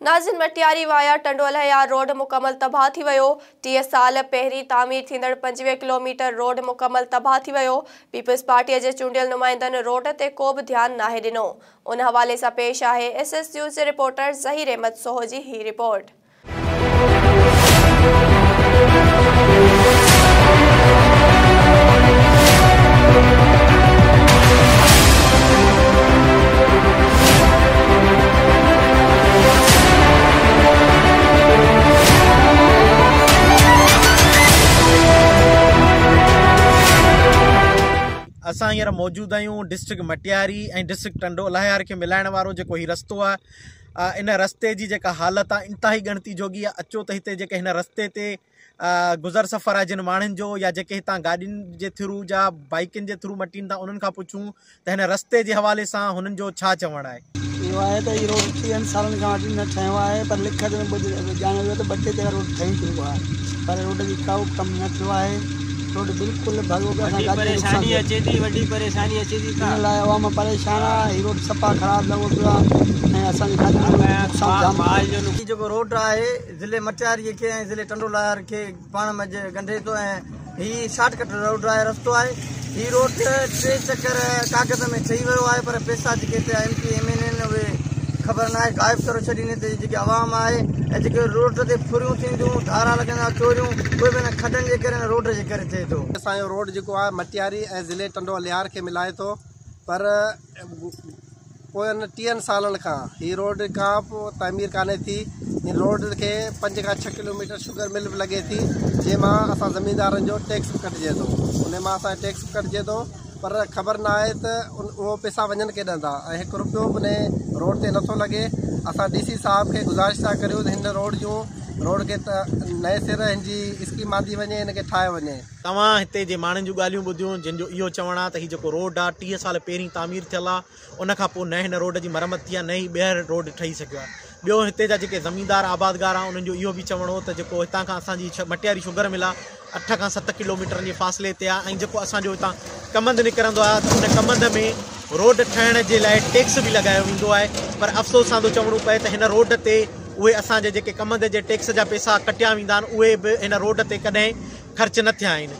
नाज़िन Matiari via टंडोलहया road मुकम्मल तबाह थी वियो। 30 साल पहिरीं तामीर थींदड़ 25 किलोमीटर रोड मुकम्मल तबाह थी वियो। पीपल्स पार्टीअ जे चूंडियल नुमाइंदनि रोड ते को बि ध्यानु नाहे ॾिनो। उन हवाले सां पेश आहे SS न्यूज़ जे रिपोर्टर ज़हीर अहमद सोहो जी ही रिपोर्ट। असां हींअर मौजूद आहियूं डिस्ट्रिक्ट मटियारी ऐं डिस्ट्रिक्ट टंडोलहया खे मिलाइण वारो जेको ही रस्तो आहे। इन रस्ते जी जेका हालत आहे इंतहाई गणती जोगी आहे। अचो त हिते जेके हिन रस्ते ते गुज़र सफ़र आहे जिन माण्हुनि जो या जेके हितां गाॾियुनि जे थ्रू या बाइकुनि जे थ्रू मटीनि था उन्हनि खां पुछूं त हिन रस्ते जे हवाले सां हुननि जो छा चवणु आहे। इहो आहे त हीउ रोड 30 सालनि खां वठी न ठहियो आहे, पर लिखत में ॼाणियो वियो त 2-3 जॻह रोड ठही चुको आहे, पर रोड जी का कमु न थियो आहे। रोड बिल्कुलु परेशानी अचे थी, वॾी परेशानी अचे थी, इन लाइ अवाम परेशान आहे। हीउ रोड सफ़ा ख़राबु लॻो पियो आहे ऐं असांजी जेको रोड आहे ज़िले मटियारीअ खे ऐं ज़िले टंडोलहया खे पाण में ॻंढे थो ऐं हीउ शॉर्टकट रोड आहे, रस्तो आहे। हीउ रोड 3 चक्कर कागज़ में ठही वियो आहे, पर पैसा जेके हिते MP MLA आहिनि उहे ख़बर न आहे, गायब करे छॾीनि। हिते जेके आवाम आहे ऐं जेके रोड ते फुरियूं थींदियूं, धारा लॻंदा, चोरियूं, उहे बि हिन खॾनि जे करे रोड जे करे थिए थो। असांजो रोड जेको आहे मटियारी ऐं ज़िले टंडोलहया खे मिलाए थो, पर पोयनि 30 सालनि खां हीअ रोड खां पोइ तामीर कान्हे थी। हिन रोड खे 5 खां 6 किलोमीटर शुगर मिल बि लॻे थी, जंहिंमां असां ज़मीनदारनि जो टैक्स बि कटिजे थो। उन मां असांजो टैक्स बि कटिजे थो, पर ख़बर न आहे त उहो पैसा वञनि केॾां था ऐं 1 रुपयो बि रोड ते नथो लॻे। असां DC साहब खे गुज़ारिश था करियूं त हिन रोड खे त नए सिर हिन जी स्कीम आंदी वञे, हिन खे ठाहे वञे। तव्हां हिते जे माण्हुनि जूं ॻाल्हियूं ॿुधियूं, जिन जो इहो चवणु आहे त हीउ जेको रोड आहे 30 साल पहिरीं तामीर थियल आहे, उन खां पोइ न हिन रोड जी मरम्मत थी आहे, न ई ॿीहर रोड ठही सघियो आहे। ॿियो हिते जा जेके ज़मीनदार आबादगार आहे उन्हनि जो इहो बि चवणो हो त जेको हितां खां असांजी मटियारी शुगर मिल आहे 8 खां 7 किलोमीटरनि जे फ़ासिले ते आहे, ऐं जेको असांजो हितां कमंद निकिरंदो आहे त उन कमंद में रोड ठहिण जे लाइ टैक्स बि लॻायो वेंदो आहे। पर अफ़सोस सां थो चवणो पए त हिन रोड ते उहे असांजे जेके कमंद जे टैक्स जा पैसा कटिया वेंदा आहिनि, उहे बि हिन रोड ते कॾहिं ख़र्च न थिया आहिनि।